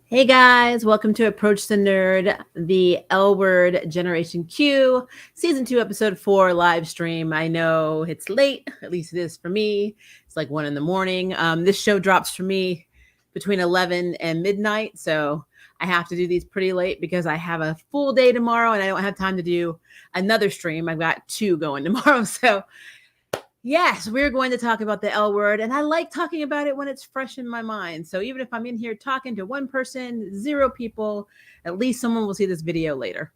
Hey guys, welcome to Approach the Nerd, the LWORD GenerationQ Season 2, Episode 4 live stream. I know it's late, at least it is for me. It's like 1 in the morning. This show drops for me between 11 and midnight, so I have to do these pretty late because I have a full day tomorrow and I don't have time to do another stream. I've got 2 going tomorrow, so yes, we're going to talk about the L word, and I like talking about it when it's fresh in my mind. So even if I'm in here talking to one person, 0 people, at least someone will see this video later.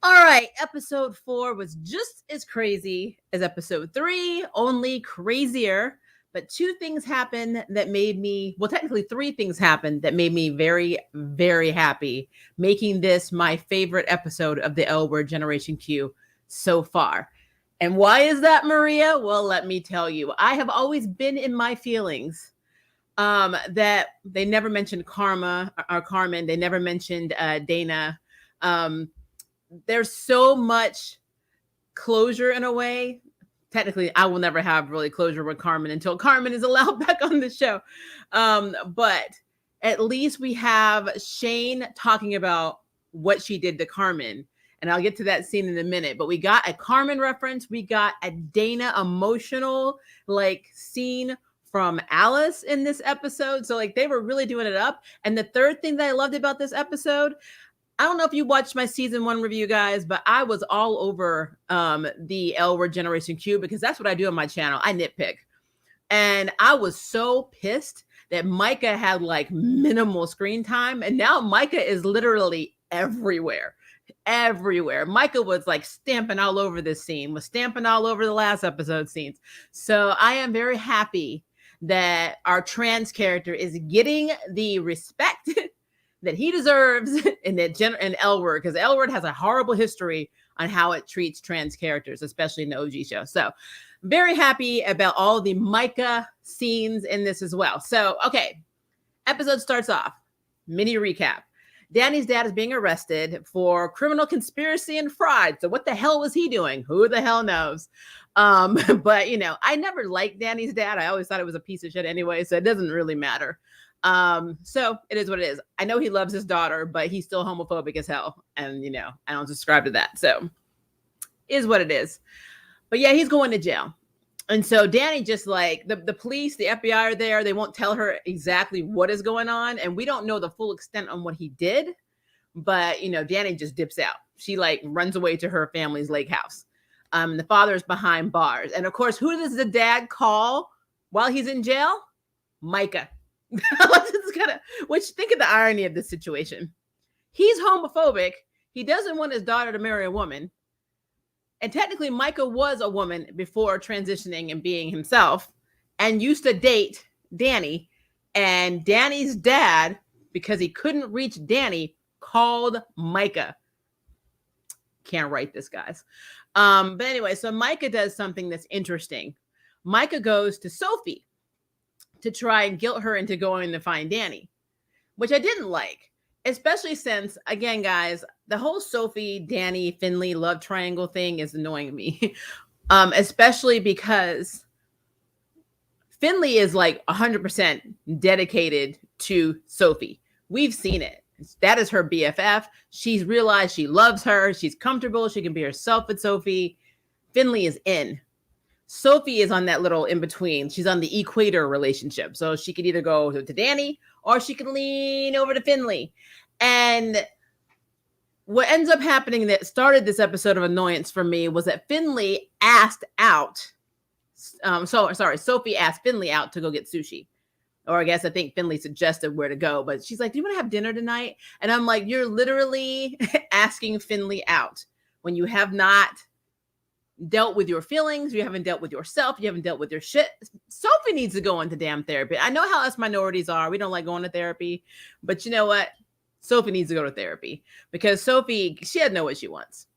All right, episode 4 was just as crazy as episode 3, only crazier. But 2 things happened that made me, well, technically 3 things happened that made me very, very happy, making this my favorite episode of the L word GenerationQ so far. And why is that, Maria? Well, let me tell you. I have always been in my feelings that they never mentioned Karma or Carmen. They never mentioned Dana. There's so much closure in a way. Technically, I will never have really closure with Carmen until Carmen is allowed back on the show. But at least we have Shane talking about what she did to Carmen. And I'll get to that scene in a minute, but we got a Carmen reference. We got a Dana emotional scene from Alice in this episode. So they were really doing it up. And the third thing that I loved about this episode, I don't know if you watched my season 1 review, guys, but I was all over the L word GenerationQ because that's what I do on my channel. I nitpick. And I was so pissed that Micah had minimal screen time. And now Micah is literally everywhere. Micah was stamping all over this scene, was stamping all over the last episode scenes. So I am very happy that our trans character is getting the respect that he deserves in L word, because L word has a horrible history on how it treats trans characters, especially in the OG show. So very happy about all the Micah scenes in this as well. So, okay, episode starts off, mini recap. Danny's dad is being arrested for criminal conspiracy and fraud. So what the hell was he doing? Who the hell knows? But, I never liked Danny's dad. I always thought it was a piece of shit anyway, so it doesn't really matter. So it is what it is. I know he loves his daughter, but he's still homophobic as hell. And, I don't subscribe to that. So is what it is. But yeah, he's going to jail. And so Danny just the police, the FBI are there. They won't tell her exactly what is going on. And we don't know the full extent on what he did. But, Danny just dips out. She runs away to her family's lake house. The father's behind bars. And of course, who does the dad call while he's in jail? Micah. Which, think of the irony of this situation. He's homophobic. He doesn't want his daughter to marry a woman. And technically, Micah was a woman before transitioning and being himself and used to date Danny. And Danny's dad, because he couldn't reach Danny, called Micah. Can't write this, guys. But anyway, so Micah does something that's interesting. Micah goes to Sophie to try and guilt her into going to find Danny, which I didn't like. Especially since, again, guys, the whole Sophie, Danny, Finley love triangle thing is annoying me. Especially because Finley is 100% dedicated to Sophie. We've seen it. That is her BFF. She's realized she loves her. She's comfortable. She can be herself with Sophie. Finley is in. Sophie is on that little in between. She's on the equator relationship. So she could either go to Danny or she could lean over to Finley. And what ends up happening that started this episode of annoyance for me was that Finley asked out. Sophie asked Finley out to go get sushi. Or I think Finley suggested where to go. But she's like, do you want to have dinner tonight? And I'm like, you're literally asking Finley out when you have not dealt with your feelings, you haven't dealt with yourself, you haven't dealt with your shit. Sophie needs to go into damn therapy. I know how us minorities are. We don't like going to therapy. But you know what? Sophie needs to go to therapy because Sophie, she doesn't know what she wants.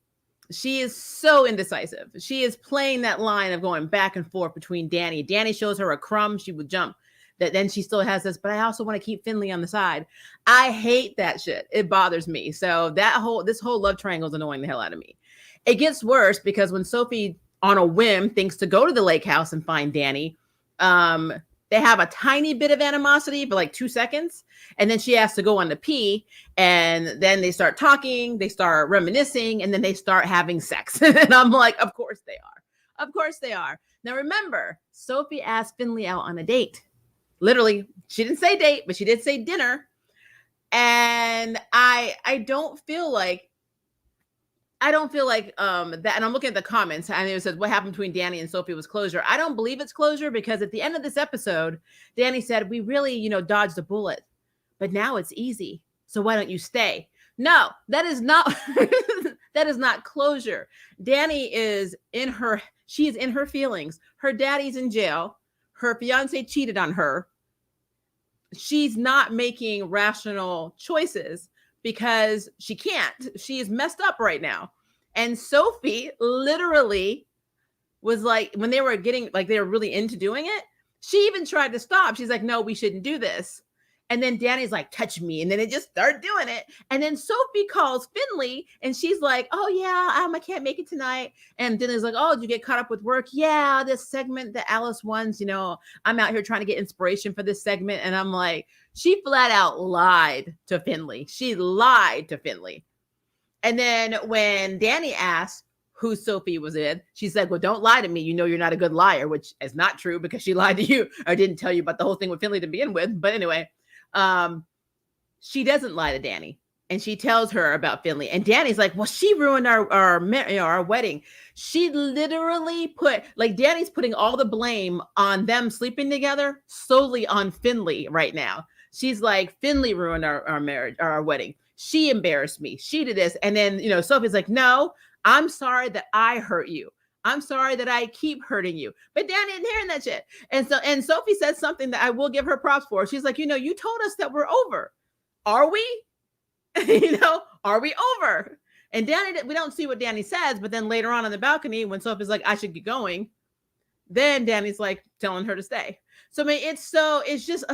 She is so indecisive. She is playing that line of going back and forth between Danny. Danny shows her a crumb, she would jump. That then she still has this, but I also want to keep Finley on the side. I hate that shit. It bothers me. So this whole love triangle is annoying the hell out of me. It gets worse because when Sophie, on a whim, thinks to go to the lake house and find Danny, they have a tiny bit of animosity for like 2 seconds. And then she has to go on to pee. And then they start talking, they start reminiscing, and then they start having sex. And I'm like, of course they are. Of course they are. Now, remember, Sophie asked Finley out on a date. Literally, she didn't say date, but she did say dinner. And I don't feel like that. And I'm looking at the comments, and it says what happened between Danny and Sophie was closure. I don't believe it's closure, because at the end of this episode, Danny said, we really, dodged a bullet, but now it's easy. So why don't you stay? No, that is not, that is not closure. Danny she's in her feelings. Her daddy's in jail. Her fiance cheated on her. She's not making rational choices because she can't. She is messed up right now. And Sophie literally was like, when they were really into doing it, she even tried to stop. She's like, no, we shouldn't do this. And then Danny's like, touch me. And then they just start doing it. And then Sophie calls Finley and she's like, oh yeah, I can't make it tonight. And Danny's like, oh, did you get caught up with work? Yeah, this segment that Alice wants, I'm out here trying to get inspiration for this segment. And I'm like, she flat out lied to Finley. She lied to Finley. And then when Danny asked who Sophie was in, she said, well, don't lie to me. You're not a good liar, which is not true because she lied to you or didn't tell you about the whole thing with Finley to begin with. But anyway, she doesn't lie to Danny, and she tells her about Finley, and Danny's like, well, she ruined our wedding. She literally Danny's putting all the blame on them sleeping together solely on Finley right now. She's like, Finley ruined our marriage, our wedding. She embarrassed me. She did this. And then, Sophie's like, no, I'm sorry that I hurt you. I'm sorry that I keep hurting you. But Danny isn't hearing that shit. And Sophie said something that I will give her props for. She's like, you told us that we're over. Are we? Are we over? And Danny, we don't see what Danny says, but then later on the balcony, when Sophie's like, I should get going, then Danny's like telling her to stay. So, I mean, it's just,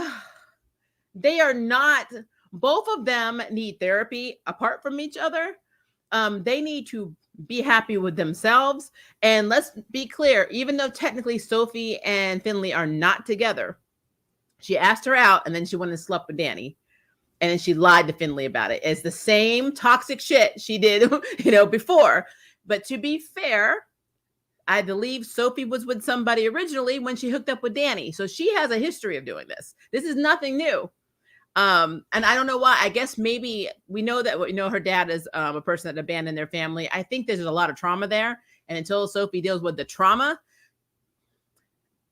they are not, both of them need therapy apart from each other. They need to be happy with themselves. And let's be clear, even though technically Sophie and Finley are not together, she asked her out and then she went and slept with Danny. And then she lied to Finley about it. It's the same toxic shit she did, before. But to be fair, I believe Sophie was with somebody originally when she hooked up with Danny. So she has a history of doing this. This is nothing new. And I don't know why. I guess maybe we know that, her dad is a person that abandoned their family. I think there's a lot of trauma there. And until Sophie deals with the trauma,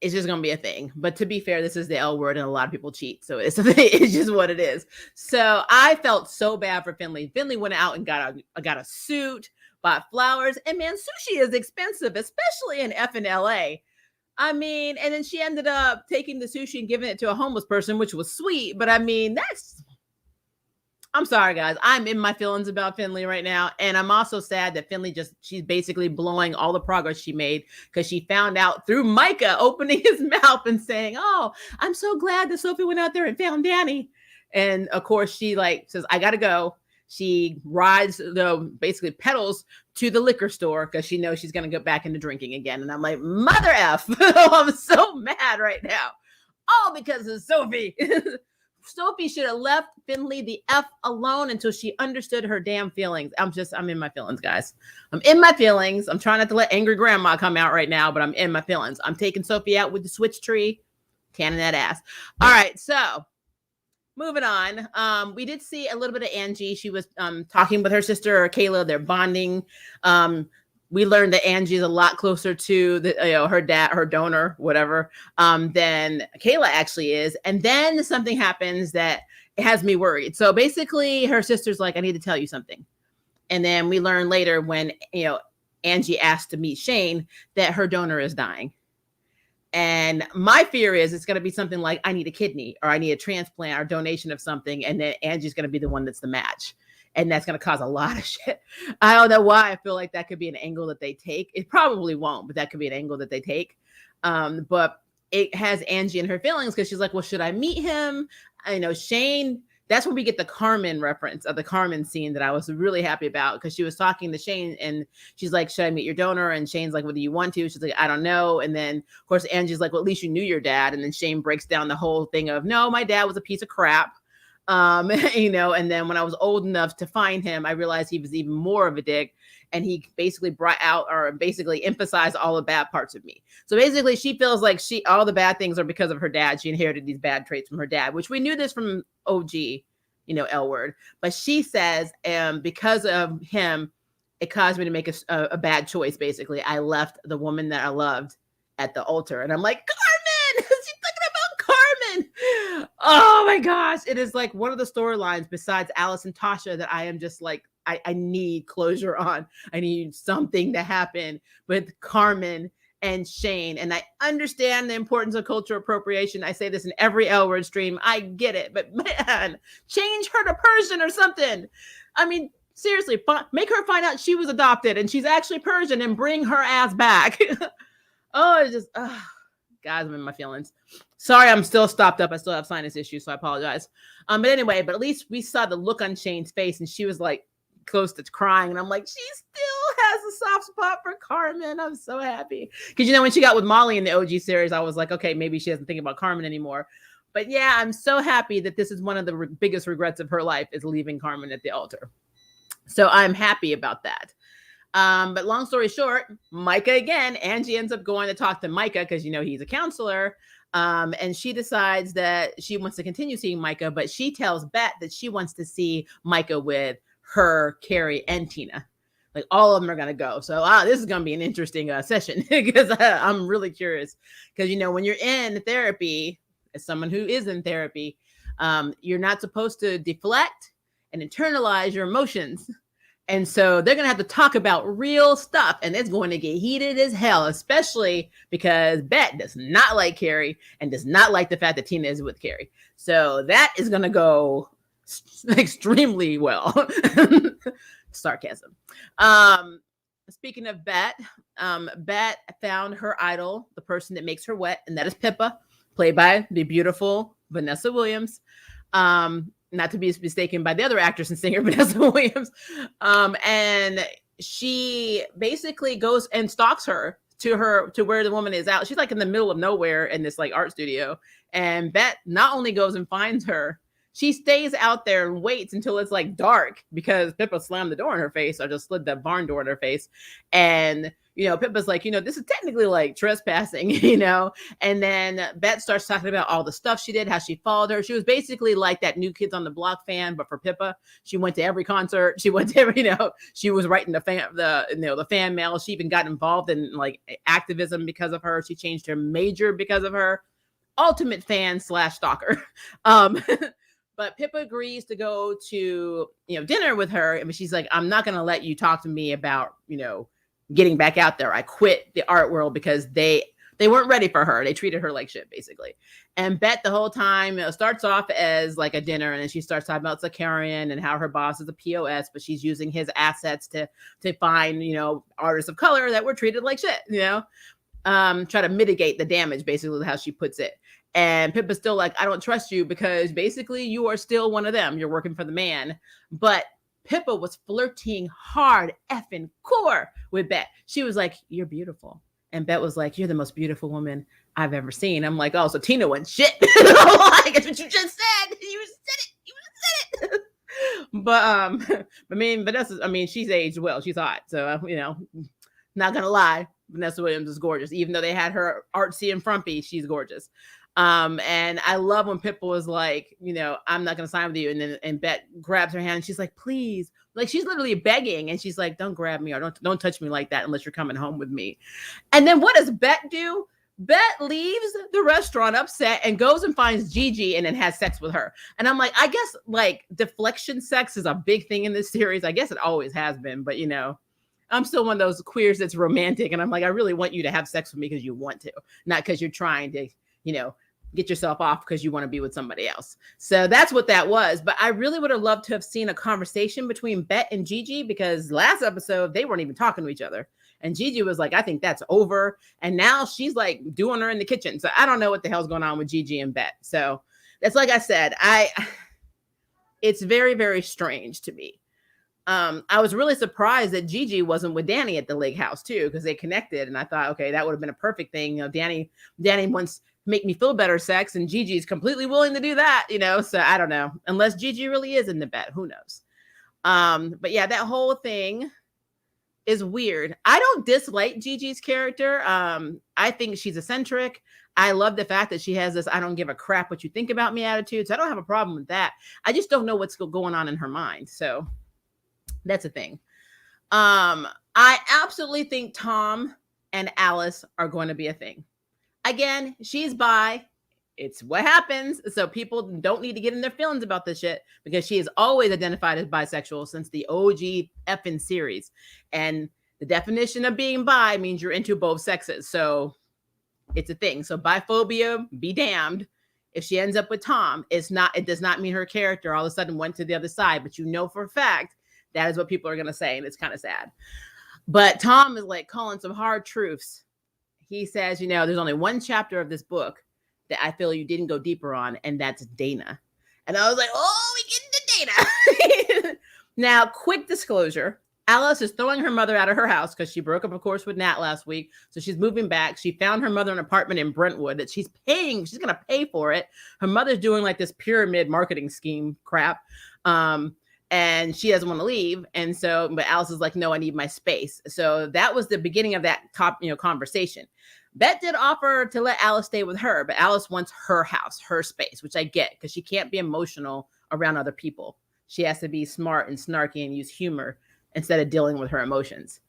it's just going to be a thing. But to be fair, this is the L word and a lot of people cheat. So it's just what it is. So I felt so bad for Finley. Finley went out and got a suit, bought flowers. And man, sushi is expensive, especially in effing LA. I mean, and then she ended up taking the sushi and giving it to a homeless person, which was sweet. But I mean, I'm sorry, guys. I'm in my feelings about Finley right now. And I'm also sad that Finley she's basically blowing all the progress she made because she found out through Micah opening his mouth and saying, oh, I'm so glad that Sophie went out there and found Danny. And of course, she says, I got to go. She rides, basically pedals to the liquor store because she knows she's going to go back into drinking again. And I'm like, mother F. I'm so mad right now. All because of Sophie. Sophie should have left Finley the F alone until she understood her damn feelings. I'm in my feelings, guys. I'm in my feelings. I'm trying not to let angry grandma come out right now, but I'm in my feelings. I'm taking Sophie out with the switch tree, canning that ass. All right, so moving on. We did see a little bit of Angie. She was talking with her sister, Kayla. They're bonding. We learned that Angie is a lot closer to her dad, her donor, whatever, than Kayla actually is. And then something happens that has me worried. So basically her sister's like, I need to tell you something. And then we learn later when, Angie asked to meet Shane that her donor is dying. And my fear is it's going to be something like, I need a kidney or I need a transplant or donation of something. And then Angie's going to be the one that's the match. And that's going to cause a lot of shit. I don't know why I feel like that could be an angle that they take. It probably won't, but that could be an angle that they take. But it has Angie in her feelings because she's like, well, should I meet him? I know Shane that's when we get the Carmen reference of the Carmen scene that I was really happy about, because she was talking to Shane and she's like, should I meet your donor? And Shane's like, what do you want to? She's like, I don't know. And then of course Angie's like, well, at least you knew your dad. And then Shane breaks down the whole thing of, no, my dad was a piece of crap. And then when I was old enough to find him, I realized he was even more of a dick. And he basically brought out, or basically emphasized, all the bad parts of me. So basically she feels like all the bad things are because of her dad. She inherited these bad traits from her dad, which we knew this from OG, LWORD. But she says, because of him, it caused me to make a bad choice. Basically, I left the woman that I loved at the altar. And I'm like, Carmen! She's thinking about Carmen! Oh my gosh. It is like one of the storylines besides Alice and Tasha that I am just like, I need closure on. I need something to happen with Carmen and Shane. And I understand the importance of cultural appropriation. I say this in every LWORD stream. I get it. But man, change her to Persian or something. I mean, seriously, make her find out she was adopted and she's actually Persian and bring her ass back. It's just, guys, I'm in my feelings. Sorry, I'm still stopped up. I still have sinus issues, so I apologize. But anyway, but at least we saw the look on Shane's face and she was like, close to crying, and I'm like, she still has a soft spot for Carmen. I'm so happy, because when she got with Molly in the OG series, I was like, okay, maybe she doesn't think about Carmen anymore. But yeah, I'm so happy that this is one of the biggest regrets of her life, is leaving Carmen at the altar. So I'm happy about that. But long story short, Micah again, Angie ends up going to talk to Micah because he's a counselor. And she decides that she wants to continue seeing Micah, but she tells Bet that she wants to see Micah with her, Carrie, and Tina. Like, all of them are going to go. So this is going to be an interesting session, because I'm really curious. Because, when you're in therapy, as someone who is in therapy, you're not supposed to deflect and internalize your emotions. And so they're going to have to talk about real stuff, and it's going to get heated as hell, especially because Bet does not like Carrie and does not like the fact that Tina is with Carrie. So that is going to go extremely well. Sarcasm. Speaking of Bet, Bet found her idol, the person that makes her wet, and that is Pippa, played by the beautiful Vanessa Williams. Not to be mistaken by the other actress and singer, Vanessa Williams. And she basically goes and stalks her to where the woman is out. She's like in the middle of nowhere in this like art studio. And Bet not only goes and finds her, she stays out there and waits until it's like dark, because Pippa slammed the door in her face, or just slid the barn door in her face. And Pippa's like, this is technically like trespassing, and then Bet starts talking about all the stuff she did, how she followed her. She was basically like that New Kids on the Block fan, but for Pippa. She went to every concert. She went to every, she was writing the fan mail. She even got involved in like activism because of her. She changed her major because of her. Ultimate fan / stalker. But Pippa agrees to go to, dinner with her. I mean, she's like, I'm not going to let you talk to me about, getting back out there. I quit the art world because they weren't ready for her. They treated her like shit, basically. And Bet the whole time, starts off as like a dinner, and then she starts talking about Zakarian and how her boss is a POS, but she's using his assets to find, artists of color that were treated like shit, try to mitigate the damage, basically, how she puts it. And Pippa's still like, I don't trust you, because basically you are still one of them. You're working for the man. But Pippa was flirting hard effing core with Bet. She was like, you're beautiful. And Bet was like, you're the most beautiful woman I've ever seen. I'm like, oh, so Tina went shit. Like, that's what you just said. You said it. But Vanessa, she's aged well. She's hot. So, not going to lie. Vanessa Williams is gorgeous. Even though they had her artsy and frumpy, she's gorgeous. And I love when Pippa was like, I'm not going to sign with you. And Bet grabs her hand and she's like, please, like, she's literally begging. And she's like, don't grab me, or don't touch me like that unless you're coming home with me. And then what does Bet do? Bet leaves the restaurant upset and goes and finds Gigi and then has sex with her. And I'm like, I guess like deflection sex is a big thing in this series. I guess it always has been, but I'm still one of those queers that's romantic. And I'm like, I really want you to have sex with me because you want to, not because you're trying to, get yourself off because you want to be with somebody else. So that's what that was. But I really would have loved to have seen a conversation between Bet and Gigi, because last episode, they weren't even talking to each other. And Gigi was like, I think that's over. And now she's like doing her in the kitchen. So I don't know what the hell's going on with Gigi and Bet. So that's, like I said, It's very, very strange to me. I was really surprised that Gigi wasn't with Danny at the lake house too, because they connected, and I thought, okay, that would have been a perfect thing. Danny wants to make me feel better sex, and Gigi's completely willing to do that, so I don't know, unless Gigi really is in the bed, who knows. But yeah, that whole thing is weird. I don't dislike Gigi's character. I think she's eccentric. I love the fact that she has this I don't give a crap what you think about me attitude, so I don't have a problem with that. I just don't know what's going on in her mind, so that's a thing. I absolutely think Tom and Alice are going to be a thing. Again, she's bi. It's what happens. So people don't need to get in their feelings about this shit, because she has always identified as bisexual since the OG effing series. And the definition of being bi means you're into both sexes. So it's a thing. So biphobia, be damned. If she ends up with Tom, it does not mean her character all of a sudden went to the other side, but for a fact, that is what people are going to say, and it's kind of sad. But Tom is like calling some hard truths. He says, there's only one chapter of this book that I feel you didn't go deeper on, and that's Dana. And I was like, oh, we get into Dana. Now, quick disclosure. Alice is throwing her mother out of her house because she broke up, of course, with Nat last week. So she's moving back. She found her mother an apartment in Brentwood that she's paying. She's going to pay for it. Her mother's doing like this pyramid marketing scheme crap. And she doesn't want to leave. And so, but Alice is like, no, I need my space. So that was the beginning of that conversation. Bette did offer to let Alice stay with her, but Alice wants her house, her space, which I get, because she can't be emotional around other people. She has to be smart and snarky and use humor instead of dealing with her emotions.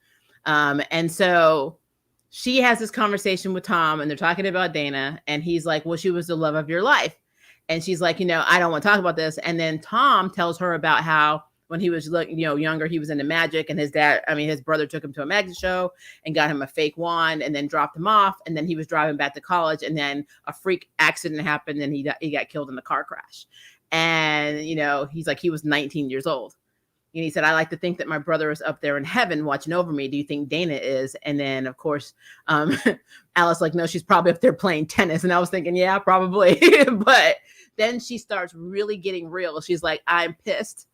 And so she has this conversation with Tom, and they're talking about Dana, and he's like, well, she was the love of your life. And she's like, I don't want to talk about this. And then Tom tells her about how when he was younger, he was into magic, and his brother took him to a magic show and got him a fake wand and then dropped him off. And then he was driving back to college, and then a freak accident happened, and he got killed in the car crash. And, he's like, he was 19 years old. And he said, I like to think that my brother is up there in heaven watching over me. Do you think Dana is? And then, of course, Alice like, no, she's probably up there playing tennis. And I was thinking, yeah, probably. But then she starts really getting real. She's like, I'm pissed.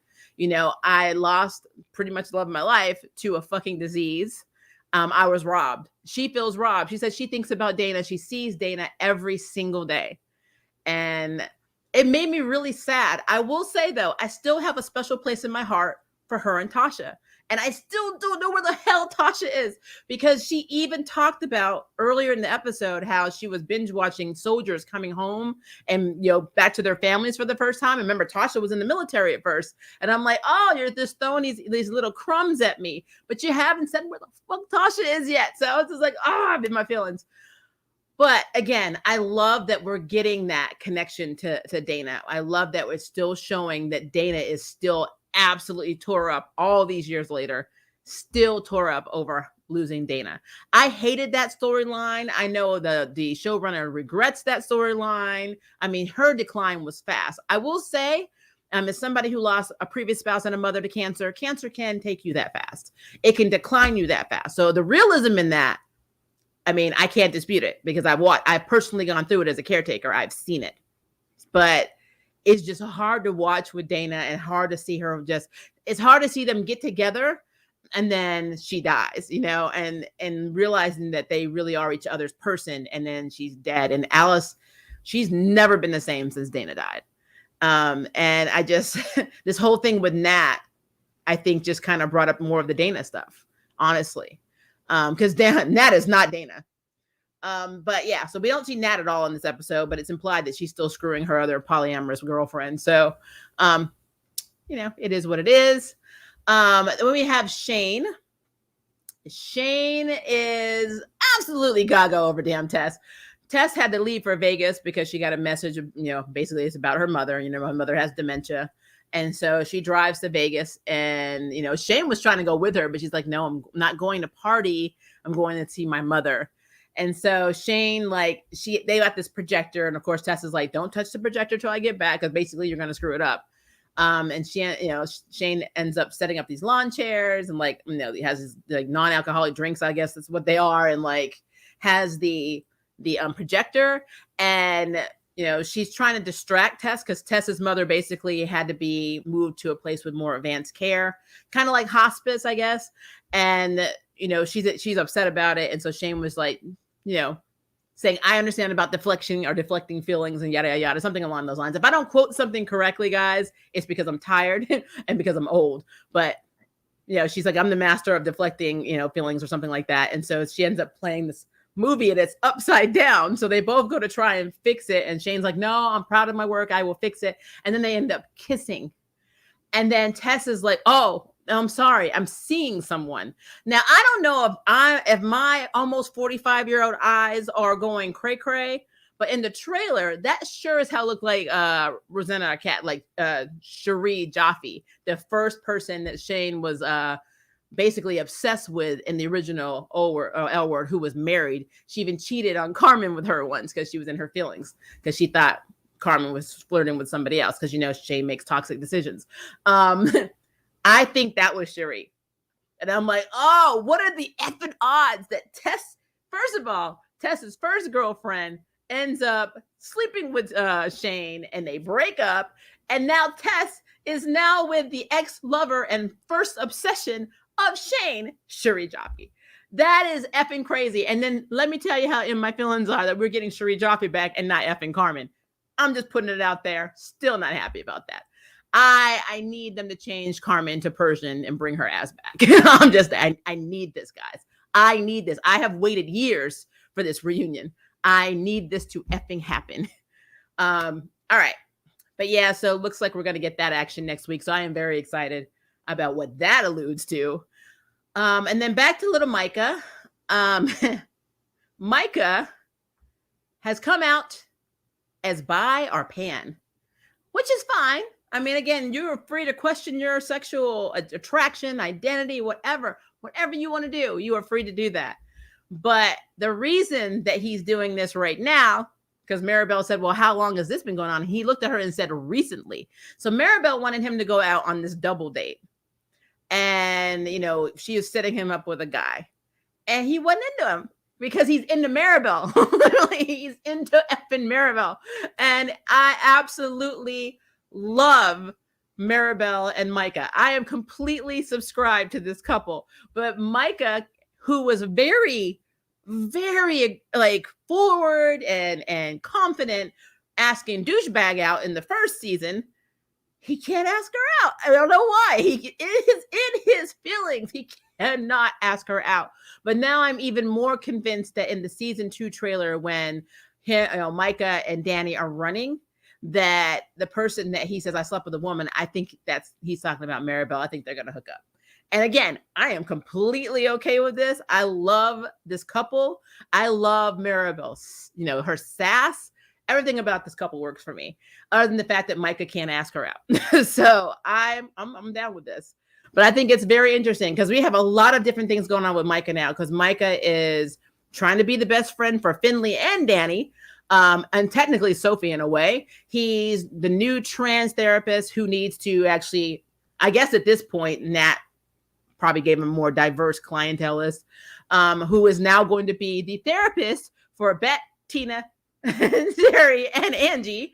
I lost pretty much the love of my life to a fucking disease. I was robbed. She feels robbed. She says she thinks about Dana. She sees Dana every single day. And it made me really sad. I will say, though, I still have a special place in my heart for her and Tasha. And I still don't know where the hell Tasha is, because she even talked about earlier in the episode how she was binge watching soldiers coming home and, back to their families for the first time. And remember, Tasha was in the military at first. And I'm like, oh, you're just throwing these little crumbs at me, but you haven't said where the fuck Tasha is yet. So I was just like, I'm in my feelings. But again, I love that we're getting that connection to Dana. I love that we're still showing that Dana is still absolutely tore up all these years later, still tore up over losing Dana. I hated that storyline. I know the showrunner regrets that storyline. I mean, her decline was fast. I will say, as somebody who lost a previous spouse and a mother to cancer can take you that fast. It can decline you that fast. So the realism in that, I mean, I can't dispute it, because I've personally gone through it as a caretaker. I've seen it. But it's just hard to watch with Dana, and hard to see her it's hard to see them get together and then she dies, and realizing that they really are each other's person, and then she's dead. And Alice, she's never been the same since Dana died. And I just, this whole thing with Nat, I think just kind of brought up more of the Dana stuff, honestly. Because Nat is not Dana. But yeah, so we don't see Nat at all in this episode, but it's implied that she's still screwing her other polyamorous girlfriend. So, it is what it is. Then we have Shane. Shane is absolutely gaga over damn Tess. Tess had to leave for Vegas because she got a message, basically it's about her mother. My mother has dementia. And so she drives to Vegas, and, Shane was trying to go with her, but she's like, no, I'm not going to party. I'm going to see my mother. And so Shane, they got this projector, and of course Tess is like, don't touch the projector till I get back, because basically you're going to screw it up. And Shane ends up setting up these lawn chairs, and he has his non-alcoholic drinks, I guess that's what they are, and has the projector. And she's trying to distract Tess because Tess's mother basically had to be moved to a place with more advanced care, kind of like hospice, I guess. And, she's upset about it. And so Shane was like, saying, I understand about deflecting feelings and yada, yada, yada, something along those lines. If I don't quote something correctly, guys, it's because I'm tired and because I'm old. But, she's like, I'm the master of deflecting, feelings or something like that. And so she ends up playing this movie and it's upside down. So they both go to try and fix it. And Shane's like, no, I'm proud of my work. I will fix it. And then they end up kissing. And then Tess is like, oh, I'm sorry, I'm seeing someone. Now, I don't know if my almost 45-year-old eyes are going cray cray, but in the trailer, that sure as hell looked like Rosanna Arquette, like Cherie Jaffe, the first person that Shane was basically obsessed with in the original L-Word, who was married. She even cheated on Carmen with her once because she was in her feelings because she thought Carmen was flirting with somebody else because Shane makes toxic decisions. I think that was Cherie. And I'm like, oh, what are the effing odds that Tess, first of all, Tess's first girlfriend ends up sleeping with Shane and they break up. And now Tess is now with the ex-lover and first obsession of Shane, Cherie Jaffe. That is effing crazy. And then let me tell you how in my feelings are that we're getting Cherie Jaffe back and not effing Carmen. I'm just putting it out there. Still not happy about that. I need them to change Carmen to Persian and bring her ass back. I need this, guys. I need this. I have waited years for this reunion. I need this to effing happen. All right. But yeah, so it looks like we're going to get that action next week. So I am very excited about what that alludes to. And then back to little Micah. Micah has come out as bi or pan, which is fine. I mean, again, you're free to question your sexual attraction, identity, whatever you want to do. You are free to do that. But the reason that he's doing this right now, because Maribel said, well, how long has this been going on? He looked at her and said, recently. So Maribel wanted him to go out on this double date. And, she was setting him up with a guy. And he wasn't into him because he's into Maribel. Literally, he's into effing Maribel. And I absolutely love Maribel and Micah. I am completely subscribed to this couple. But Micah, who was very, very forward and confident, asking douchebag out in the first season, he can't ask her out. I don't know why. He is in his feelings. He cannot ask her out. But now I'm even more convinced that in the season 2 trailer, when Micah and Danny are running, that the person that he says I slept with a woman, I think he's talking about Maribel. I think they're going to hook up. And again, I am completely okay with this. I love this couple. I love Maribel. Her sass, everything about this couple works for me, other than the fact that Micah can't ask her out. So I'm down with this. But I think it's very interesting because we have a lot of different things going on with Micah now, because Micah is trying to be the best friend for Finley and Danny. And technically Sophie in a way. He's the new trans therapist who needs to actually, I guess at this point, Nat probably gave him a more diverse clientele list, who is now going to be the therapist for Bet, Tina, Sherry, and Angie.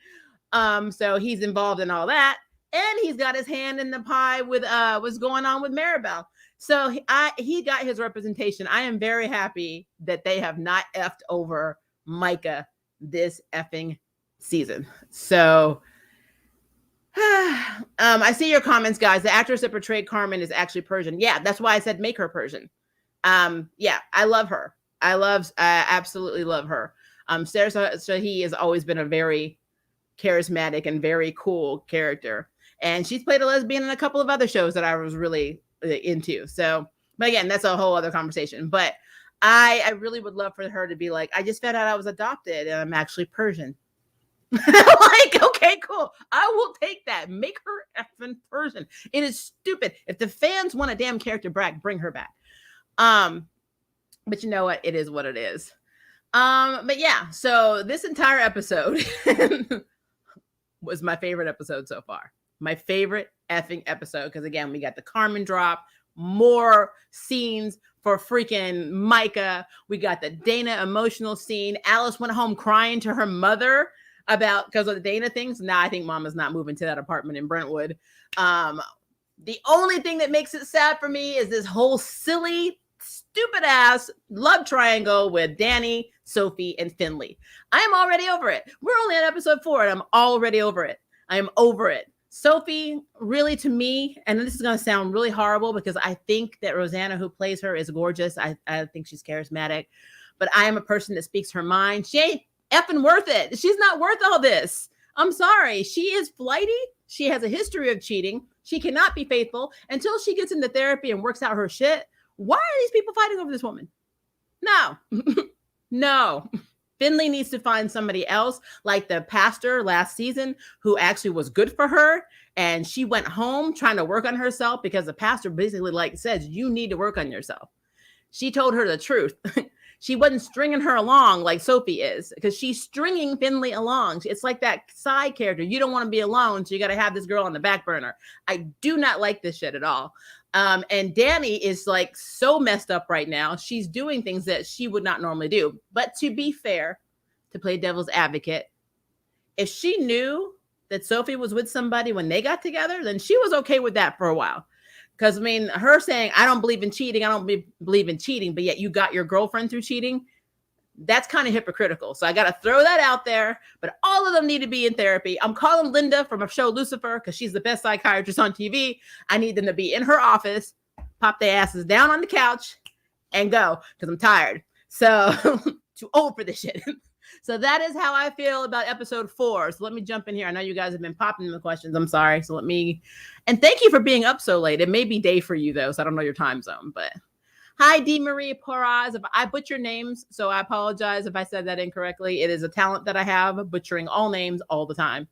So he's involved in all that. And he's got his hand in the pie with what's going on with Maribel. So he got his representation. I am very happy that they have not effed over Micah this effing season. So I see your comments, guys. The actress that portrayed Carmen is actually Persian. Yeah, that's why I said make her Persian. Yeah, I love her. I absolutely love her. Sarah Shahi has always been a very charismatic and very cool character. And she's played a lesbian in a couple of other shows that I was really into. So, but again, that's a whole other conversation. But I really would love for her to be like, I just found out I was adopted and I'm actually Persian. Like, okay, cool. I will take that. Make her effing Persian. It is stupid. If the fans want a damn character back, bring her back. But you know what? It is what it is. But yeah, so this entire episode was my favorite episode so far. My favorite effing episode. Because again, we got the Carmen drop, more scenes for freaking Micah. We got the Dana emotional scene. Alice went home crying to her mother about because of the Dana things. Now I think Mama's not moving to that apartment in Brentwood. The only thing that makes it sad for me is this whole silly, stupid ass love triangle with Danny, Sophie, and Finley. I am already over it. We're only on episode 4 and I'm already over it. I am over it. Sophie, really, to me, and this is going to sound really horrible because I think that Rosanna, who plays her, is gorgeous. I think she's charismatic, but I am a person that speaks her mind. She ain't effing worth it. She's not worth all this. I'm sorry. She is flighty. She has a history of cheating. She cannot be faithful until she gets into therapy and works out her shit. Why are these people fighting over this woman? No, no. Finley needs to find somebody else like the pastor last season who actually was good for her. And she went home trying to work on herself because the pastor basically says, you need to work on yourself. She told her the truth. She wasn't stringing her along like Sophie is because she's stringing Finley along. It's like that side character. You don't want to be alone, so you got to have this girl on the back burner. I do not like this shit at all. And Danny is so messed up right now. She's doing things that she would not normally do. But to be fair, to play devil's advocate, if she knew that Sophie was with somebody when they got together, then she was okay with that for a while. Because, her saying, I don't believe in cheating, I don't believe in cheating, but yet you got your girlfriend through cheating, that's kind of hypocritical. So I got to throw that out there. But all of them need to be in therapy. I'm calling Linda from a show, Lucifer, because she's the best psychiatrist on TV. I need them to be in her office, pop their asses down on the couch, and go, because I'm tired. So, too old for this shit. So that is how I feel about episode 4. So let me jump in here. I know you guys have been popping the questions. I'm sorry. So and thank you for being up so late. It may be day for you though, so I don't know your time zone, but hi, D. Marie Poraz. If I butcher names, so I apologize if I said that incorrectly. It is a talent that I have, butchering all names all the time.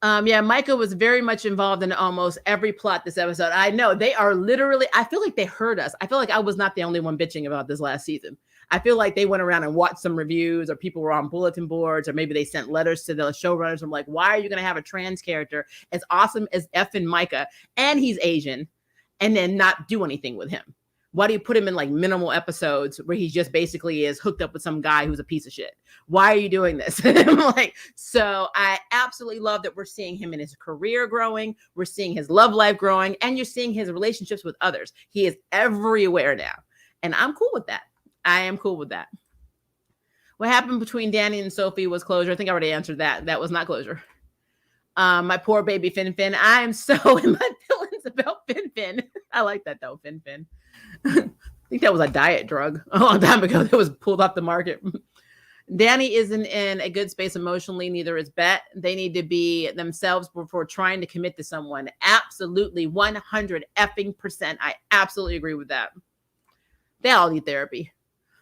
Yeah, Micah was very much involved in almost every plot this episode. I know they are literally, I feel like they heard us. I feel like I was not the only one bitching about this last season. I feel like they went around and watched some reviews, or people were on bulletin boards, or maybe they sent letters to the showrunners. I'm like, why are you going to have a trans character as awesome as effing Micah, and he's Asian, and then not do anything with him? Why do you put him in minimal episodes where he just basically is hooked up with some guy who's a piece of shit? Why are you doing this? So I absolutely love that we're seeing him in his career growing. We're seeing his love life growing, and you're seeing his relationships with others. He is everywhere now, and I'm cool with that. I am cool with that. What happened between Danny and Sophie was closure. I think I already answered that. That was not closure. My poor baby Fin. I am so in my feelings about Fin. I like that though, Fin. I think that was a diet drug a long time ago that was pulled off the market. Danny isn't in a good space emotionally. Neither is Bet. They need to be themselves before trying to commit to someone. Absolutely, 100 effing %. I absolutely agree with that. They all need therapy.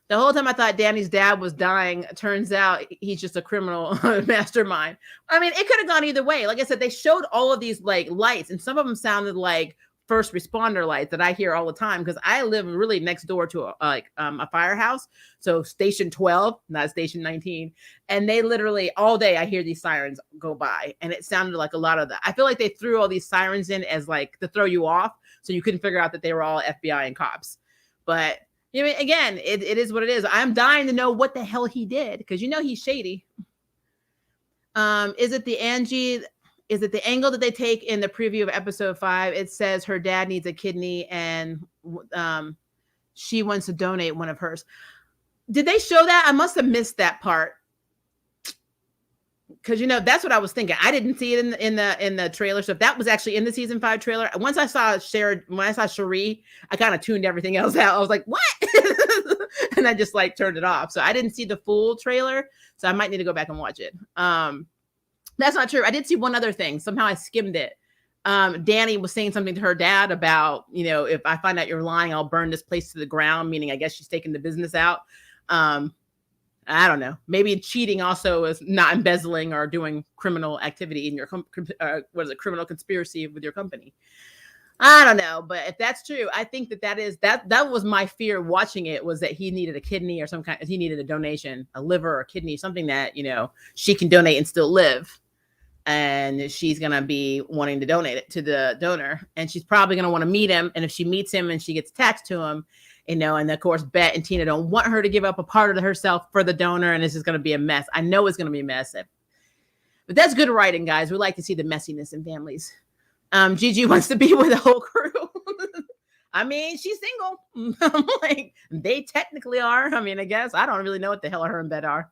The whole time I thought Danny's dad was dying. Turns out he's just a criminal mastermind. It could have gone either way. Like I said, they showed all of these lights, and some of them sounded like first responder lights that I hear all the time because I live really next door to a firehouse. So station 12, not station 19. And they literally all day I hear these sirens go by, and it sounded like a lot of that. I feel like they threw all these sirens in as to throw you off, so you couldn't figure out that they were all FBI and cops. But again, it is what it is. I'm dying to know what the hell he did because he's shady. Is it the angle that they take in the preview of episode 5? It says her dad needs a kidney and she wants to donate one of hers. Did they show that? I must have missed that part. Because that's what I was thinking. I didn't see it in the trailer. So if that was actually in the season 5 trailer, once I saw Cherie, I kind of tuned everything else out. I was like, what? And I just turned it off. So I didn't see the full trailer. So I might need to go back and watch it. That's not true. I did see one other thing. Somehow I skimmed it. Danny was saying something to her dad about, if I find out you're lying, I'll burn this place to the ground. Meaning, I guess she's taking the business out. I don't know. Maybe cheating also is not embezzling or doing criminal activity in your criminal conspiracy with your company. I don't know, but if that's true, I think that was my fear watching it, was that he needed a kidney or he needed a donation, a liver or kidney, something that, she can donate and still live. And she's going to be wanting to donate it to the donor, and she's probably going to want to meet him. And if she meets him and she gets attached to him, and of course, Bet and Tina don't want her to give up a part of herself for the donor. And this is going to be a mess. I know it's going to be a mess. But that's good writing, guys. We like to see the messiness in families. Gigi wants to be with the whole crew. I mean, she's single. I'm like, they technically are. I mean, I guess I don't really know what the hell her and Bet are.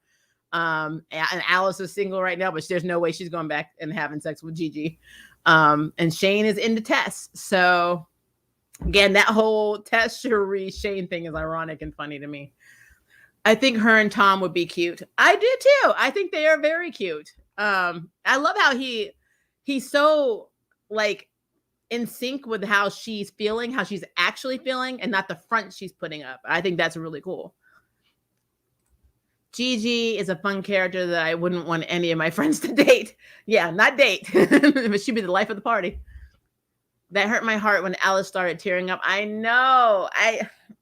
And Alice is single right now, but there's no way she's going back and having sex with Gigi. And Shane is into Tess. So again, that whole Tess, Cherie, Shane thing is ironic and funny to me. I think her and Tom would be cute. I do too. I think they are very cute. I love how he's so like in sync with how she's feeling, how she's actually feeling, and not the front she's putting up. I think that's really cool. Gigi is a fun character that I wouldn't want any of my friends to date. Yeah, not date, but she'd be the life of the party. That hurt my heart when Alice started tearing up. I know,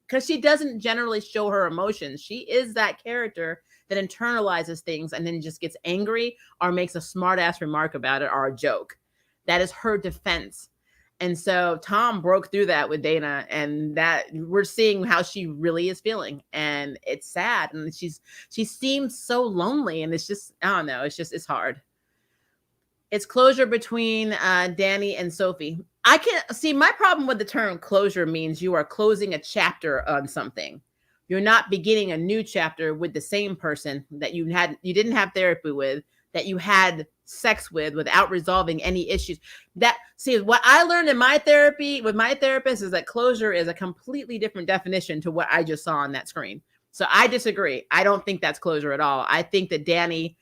because she doesn't generally show her emotions. She is that character that internalizes things and then just gets angry or makes a smart ass remark about it or a joke. That is her defense. And so Tom broke through that with Dana, and that we're seeing how she really is feeling, and it's sad. And she seems so lonely, and it's just, I don't know. It's hard. It's closure between Danny and Sophie. I can't see, my problem with the term closure means you are closing a chapter on something. You're not beginning a new chapter with the same person that you didn't have therapy with, that you had sex with without resolving any issues. What I learned in my therapy with my therapist is that closure is a completely different definition to what I just saw on that screen. So I disagree. I don't think that's closure at all. I think that Danny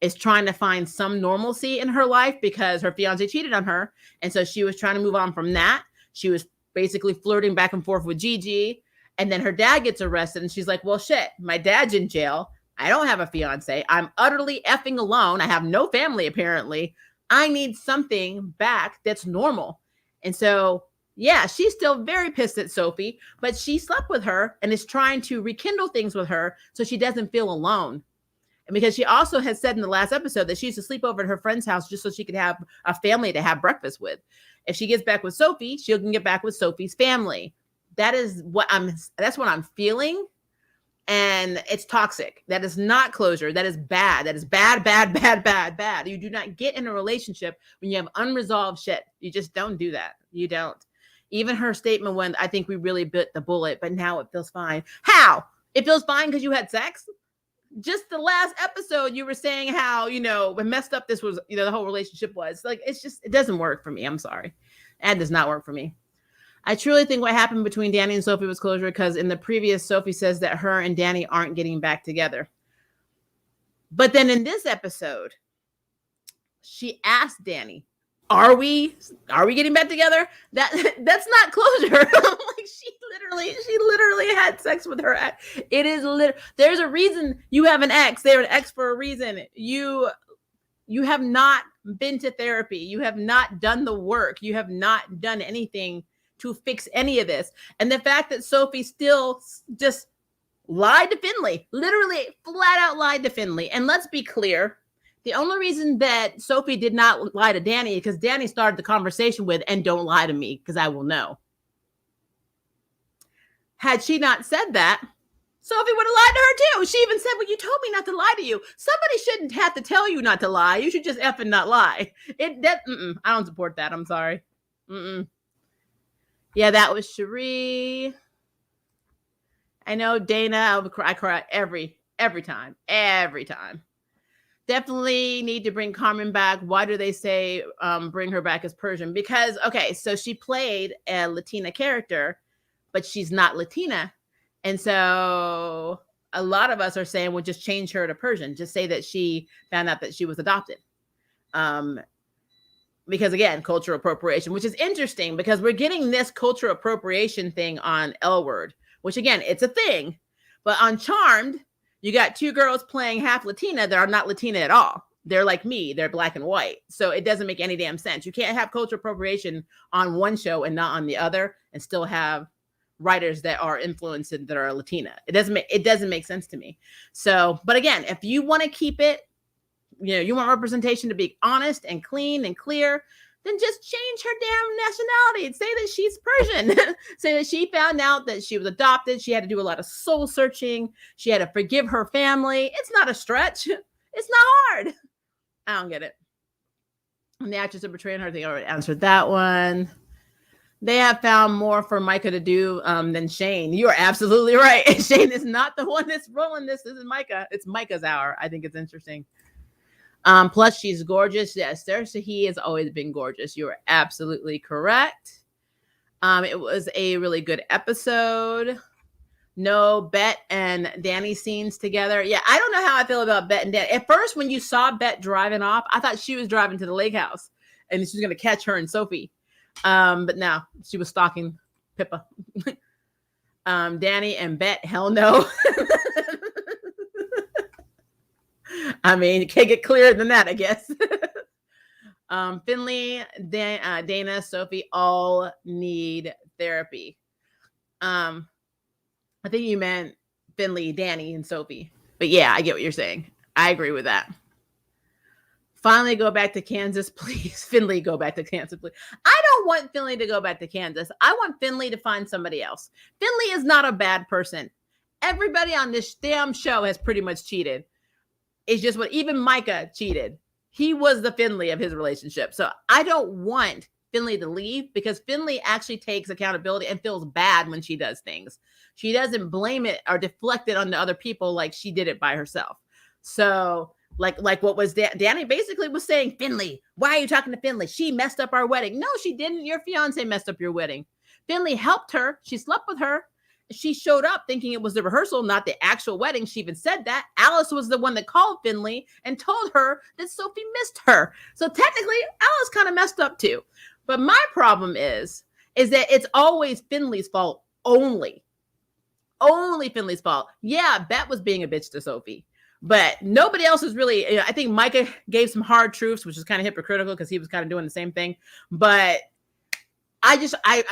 is trying to find some normalcy in her life because her fiance cheated on her. And so she was trying to move on from that. She was basically flirting back and forth with Gigi. And then her dad gets arrested. And she's like, well, shit, my dad's in jail. I don't have a fiance. I'm utterly effing alone. I have no family, apparently. I need something back that's normal. And so, yeah, she's still very pissed at Sophie, but she slept with her and is trying to rekindle things with her so she doesn't feel alone. And because she also has said in the last episode that she used to sleep over at her friend's house just so she could have a family to have breakfast with. If she gets back with Sophie, she can get back with Sophie's family. That's what I'm feeling. And it's toxic. That is not closure. That is bad. That is bad, bad, bad, bad, bad. You do not get in a relationship when you have unresolved shit. You just don't do that. You don't. Even her statement when I think we really bit the bullet, but now it feels fine. How? It feels fine because you had sex? Just the last episode, you were saying how, when messed up this was, the whole relationship was. Like, it doesn't work for me. I'm sorry. That does not work for me. I truly think what happened between Danny and Sophie was closure because in the previous, Sophie says that her and Danny aren't getting back together. But then in this episode, she asked Danny, are we getting back together? That's not closure. Like she literally had sex with her ex. It is there's a reason you have an ex. They're an ex for a reason. You have not been to therapy. You have not done the work. You have not done anything to fix any of this. And the fact that Sophie still just lied to Finley, literally flat out lied to Finley. And let's be clear, the only reason that Sophie did not lie to Danny is because Danny started the conversation with, and don't lie to me because I will know. Had she not said that, Sophie would have lied to her too. She even said, well, you told me not to lie to you. Somebody shouldn't have to tell you not to lie. You should just effing not lie. I don't support that. I'm sorry. Yeah, that was Cherie. I know Dana. I cry every time. Every time. Definitely need to bring Carmen back. Why do they say bring her back as Persian? Because, okay, so she played a Latina character, but she's not Latina. And so a lot of us are saying, well, just change her to Persian. Just say that she found out that she was adopted. Because again, cultural appropriation, which is interesting because we're getting this cultural appropriation thing on LWORD, which again, it's a thing. But on Charmed, you got two girls playing half Latina that are not Latina at all. They're like me. They're black and white. So it doesn't make any damn sense. You can't have cultural appropriation on one show and not on the other and still have writers that are influenced that are Latina. It doesn't make sense to me. So, but again, if you want to keep it, you want representation to be honest and clean and clear, then just change her damn nationality and say that she's Persian. Say that she found out that she was adopted. She had to do a lot of soul searching. She had to forgive her family. It's not a stretch. It's not hard. I don't get it. And the actress that betrayed her, they already answered that one. They have found more for Micah to do than Shane. You are absolutely right. Shane is not the one that's rolling this. This is Micah. It's Micah's hour. I think it's interesting. Plus, she's gorgeous. Yes, he has always been gorgeous. You are absolutely correct. It was a really good episode. No Bet and Danny scenes together. Yeah, I don't know how I feel about Bet and Danny. At first, when you saw Bet driving off, I thought she was driving to the lake house and she was going to catch her and Sophie. But no, she was stalking Pippa. Danny and Bet, hell no. I mean, you can't get clearer than that, I guess. Finley, Dana, Sophie all need therapy. I think you meant Finley, Danny, and Sophie. But yeah, I get what you're saying. I agree with that. Finally, go back to Kansas, please. Finley, go back to Kansas, please. I don't want Finley to go back to Kansas. I want Finley to find somebody else. Finley is not a bad person. Everybody on this damn show has pretty much cheated. It's just what even Micah cheated. He was the Finley of his relationship. So I don't want Finley to leave because Finley actually takes accountability and feels bad when she does things. She doesn't blame it or deflect it onto other people like she did it by herself. So like what was Danny basically was saying, Finley, why are you talking to Finley? She messed up our wedding. No, she didn't. Your fiance messed up your wedding. Finley helped her. She slept with her. She showed up thinking it was the rehearsal, not the actual wedding. She even said that. Alice was the one that called Finley and told her that Sophie missed her. So technically, Alice kind of messed up too. But my problem is that it's always Finley's fault only. Only Finley's fault. Yeah, Bet was being a bitch to Sophie. But nobody else is really, I think Micah gave some hard truths, which is kind of hypocritical because he was kind of doing the same thing. But I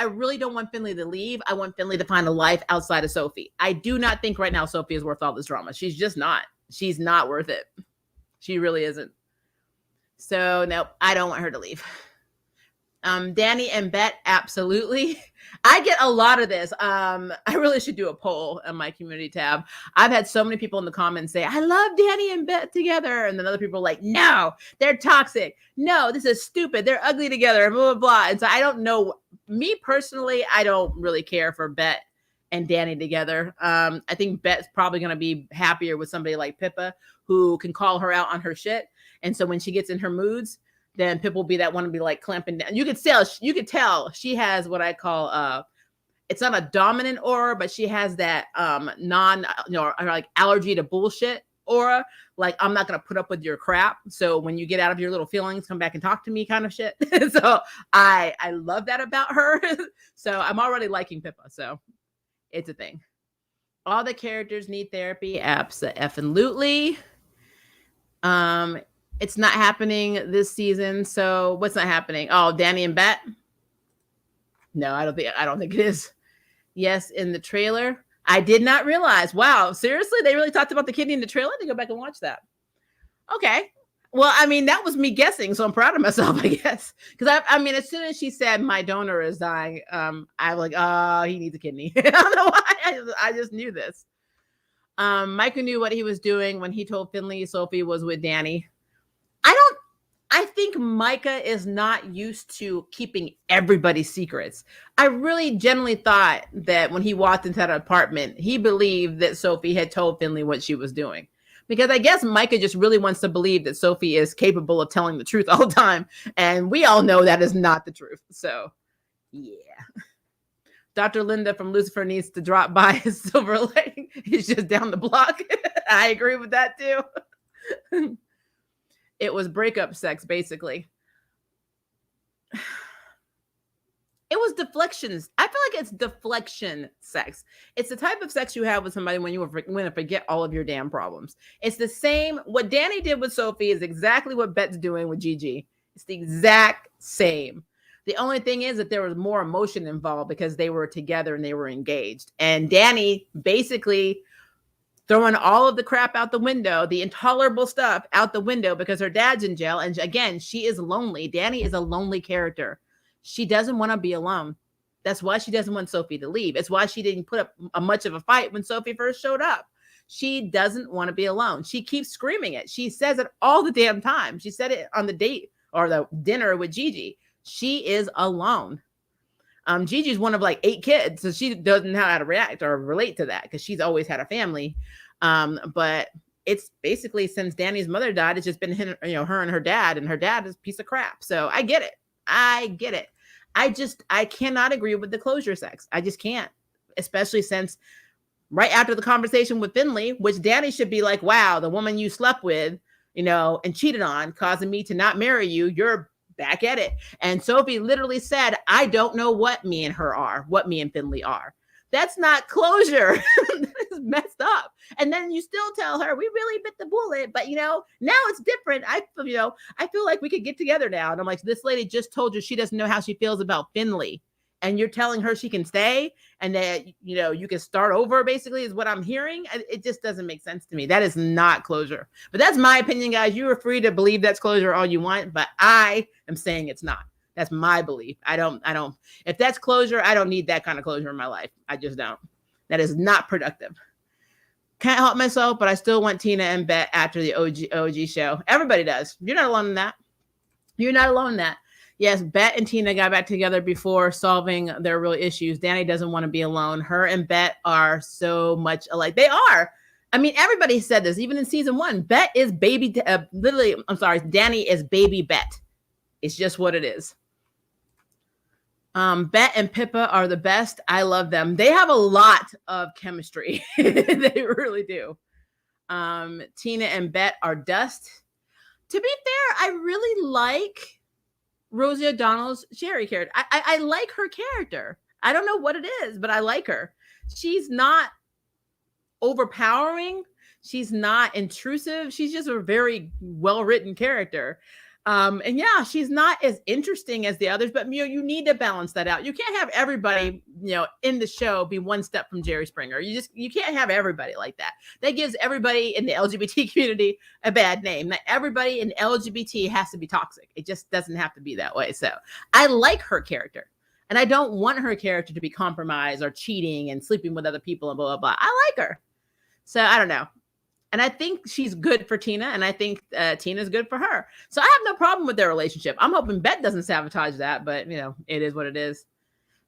really don't want Finley to leave. I want Finley to find a life outside of Sophie. I do not think right now Sophie is worth all this drama. She's just not. She's not worth it. She really isn't. So, no, I don't want her to leave. Danny and Bet, absolutely. I get a lot of this. I really should do a poll on my community tab. I've had so many people in the comments say, I love Danny and Bet together. And then other people are like, no, they're toxic. No, this is stupid. They're ugly together, blah, blah, blah. And so I don't know. Me personally, I don't really care for Bet and Danny together. I think Bet's probably going to be happier with somebody like Pippa who can call her out on her shit. And so when she gets in her moods, then Pippa will be that one to be like clamping down. You could tell she has what I call it's not a dominant aura, but she has that like allergy to bullshit aura. Like, I'm not gonna put up with your crap. So when you get out of your little feelings, come back and talk to me kind of shit. So I love that about her. So I'm already liking Pippa. So it's a thing. All the characters need therapy. Absolutely. It's not happening this season. So what's not happening? Oh, Danny and Bet. No, I don't think it is. Yes, in the trailer. I did not realize. Wow, seriously? They really talked about the kidney in the trailer? I have to go back and watch that. Okay. Well, I mean, that was me guessing, so I'm proud of myself, I guess. Because I mean, as soon as she said my donor is dying, I was like, oh, he needs a kidney. I don't know why. I just knew this. Micah knew what he was doing when he told Finley Sophie was with Danny. I think Micah is not used to keeping everybody's secrets. I really genuinely thought that when he walked into that apartment, he believed that Sophie had told Finley what she was doing. Because I guess Micah just really wants to believe that Sophie is capable of telling the truth all the time. And we all know that is not the truth. So, yeah. Dr. Linda from Lucifer needs to drop by his Silver Lake. He's just down the block. I agree with that too. It was breakup sex, basically. It was deflections. I feel like it's deflection sex. It's the type of sex you have with somebody when you want to forget all of your damn problems. It's the same. What Danny did with Sophie is exactly what Bet's doing with Gigi. It's the exact same. The only thing is that there was more emotion involved because they were together and they were engaged. And Danny basically throwing all of the crap out the window, the intolerable stuff out the window because her dad's in jail. And again, she is lonely. Danny is a lonely character. She doesn't want to be alone. That's why she doesn't want Sophie to leave. It's why she didn't put up much of a fight when Sophie first showed up. She doesn't want to be alone. She keeps screaming it. She says it all the damn time. She said it on the date or the dinner with Gigi. She is alone. Gigi's one of like 8 kids, so she doesn't know how to react or relate to that because she's always had a family. But it's basically since Danny's mother died, it's just been her and her dad is a piece of crap. So I get it. I cannot agree with the closure sex. I just can't, especially since right after the conversation with Finley, which Danny should be like, wow, the woman you slept with, and cheated on, causing me to not marry you, you're back at it. And Sophie literally said, I don't know what me and Finley are. That's not closure. That's messed up. And then you still tell her, we really bit the bullet, but now it's different. I feel like we could get together now. And I'm like, this lady just told you she doesn't know how she feels about Finley. And you're telling her she can stay and that, you can start over, basically, is what I'm hearing. It just doesn't make sense to me. That is not closure. But that's my opinion, guys. You are free to believe that's closure all you want, but I am saying it's not. That's my belief. I don't, if that's closure, I don't need that kind of closure in my life. I just don't. That is not productive. Can't help myself, but I still want Tina and Bet after the OG show. Everybody does. You're not alone in that. You're not alone in that. Yes, Bet and Tina got back together before solving their real issues. Danny doesn't want to be alone. Her and Bet are so much alike. They are. I mean, everybody said this, even in season 1. Bet is Danny is baby Bet. It's just what it is. Bet and Pippa are the best. I love them. They have a lot of chemistry. They really do. Tina and Bet are dust. To be fair, I really like Rosie O'Donnell's Sherry character. I like her character. I don't know what it is, but I like her. She's not overpowering. She's not intrusive. She's just a very well-written character. And yeah, she's not as interesting as the others, but you need to balance that out. You can't have everybody, in the show be one step from Jerry Springer. You can't have everybody like that. That gives everybody in the LGBT community a bad name. Not everybody in LGBT has to be toxic. It just doesn't have to be that way. So I like her character, and I don't want her character to be compromised or cheating and sleeping with other people and blah, blah, blah. I like her. So I don't know. And I think she's good for Tina, and I think Tina's good for her. So I have no problem with their relationship. I'm hoping Bet doesn't sabotage that, but it is what it is.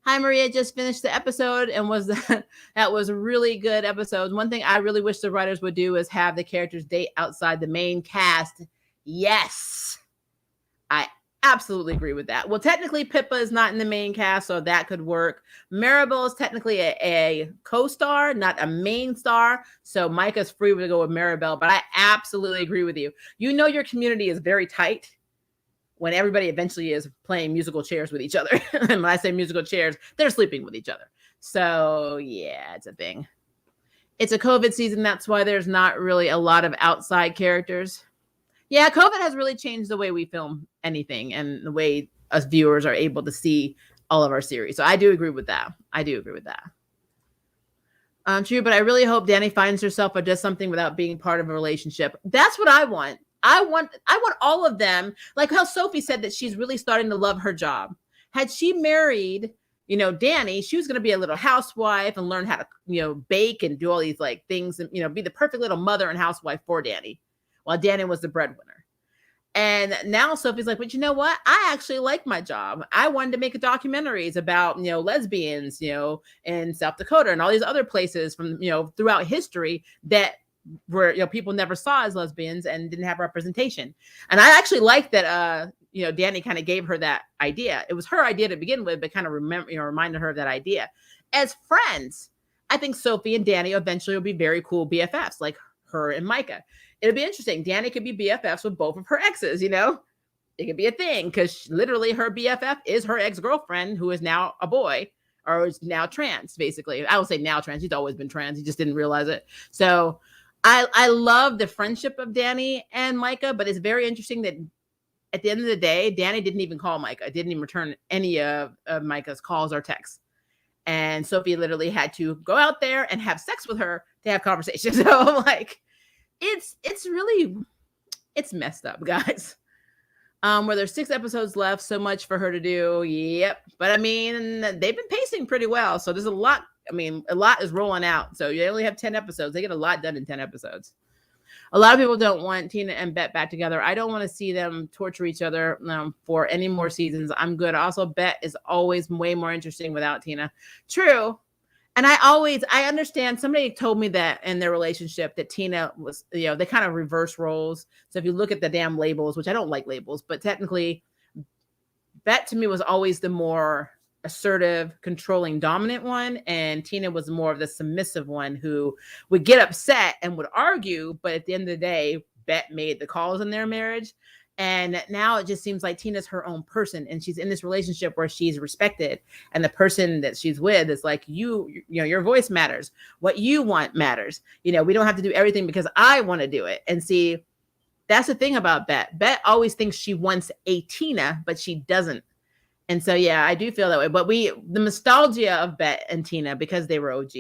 Hi, Maria. Just finished the episode, and that was a really good episode. One thing I really wish the writers would do is have the characters date outside the main cast. Yes, I absolutely agree with that. Well, technically, Pippa is not in the main cast, so that could work. Maribel is technically a co-star, not a main star. So Micah's free to go with Maribel, but I absolutely agree with you. Your community is very tight when everybody eventually is playing musical chairs with each other. And when I say musical chairs, they're sleeping with each other. So yeah, it's a thing. It's a COVID season. That's why there's not really a lot of outside characters. Yeah, COVID has really changed the way we film anything and the way us viewers are able to see all of our series. So I do agree with that. True, but I really hope Danny finds herself or does something without being part of a relationship. That's what I want. I want all of them. Like how Sophie said that she's really starting to love her job. Had she married, Danny, she was going to be a little housewife and learn how to, bake and do all these like things and, be the perfect little mother and housewife for Danny, while Danny was the breadwinner. And now Sophie's like, but you know what? I actually like my job. I wanted to make documentaries about, lesbians, in South Dakota and all these other places from, throughout history that were, people never saw as lesbians and didn't have representation. And I actually like that, Danny kind of gave her that idea. It was her idea to begin with, but kind of reminded her of that idea. As friends, I think Sophie and Danny eventually will be very cool BFFs, like her and Micah. It'll be interesting. Danny could be BFFs with both of her exes, It could be a thing because literally her BFF is her ex-girlfriend who is now a boy or is now trans, basically. I would say now trans. He's always been trans. He just didn't realize it. So I love the friendship of Danny and Micah, but it's very interesting that at the end of the day, Danny didn't even call Micah, didn't even return any of Micah's calls or texts. And Sophie literally had to go out there and have sex with her to have conversations. So I'm like, it's messed up, guys. Where there's 6 episodes left, so much for her to do. Yep. But I mean, they've been pacing pretty well. So there's a lot. I mean, a lot is rolling out. So you only have 10 episodes. They get a lot done in 10 episodes. A lot of people don't want Tina and Bet back together. I don't want to see them torture each other for any more seasons. I'm good. Also, Bet is always way more interesting without Tina. True. And I understand, somebody told me that in their relationship that Tina was, they kind of reverse roles. So if you look at the damn labels, which I don't like labels, but technically Bet to me was always the more assertive, controlling, dominant one. And Tina was more of the submissive one who would get upset and would argue. But at the end of the day, Bet made the calls in their marriage. And now it just seems like Tina's her own person, and she's in this relationship where she's respected, and the person that she's with is like, your voice matters. What you want matters. We don't have to do everything because I want to do it. And see, that's the thing about Bet. Bet always thinks she wants a Tina, but she doesn't. And so, yeah, I do feel that way. But the nostalgia of Bet and Tina, because they were OG,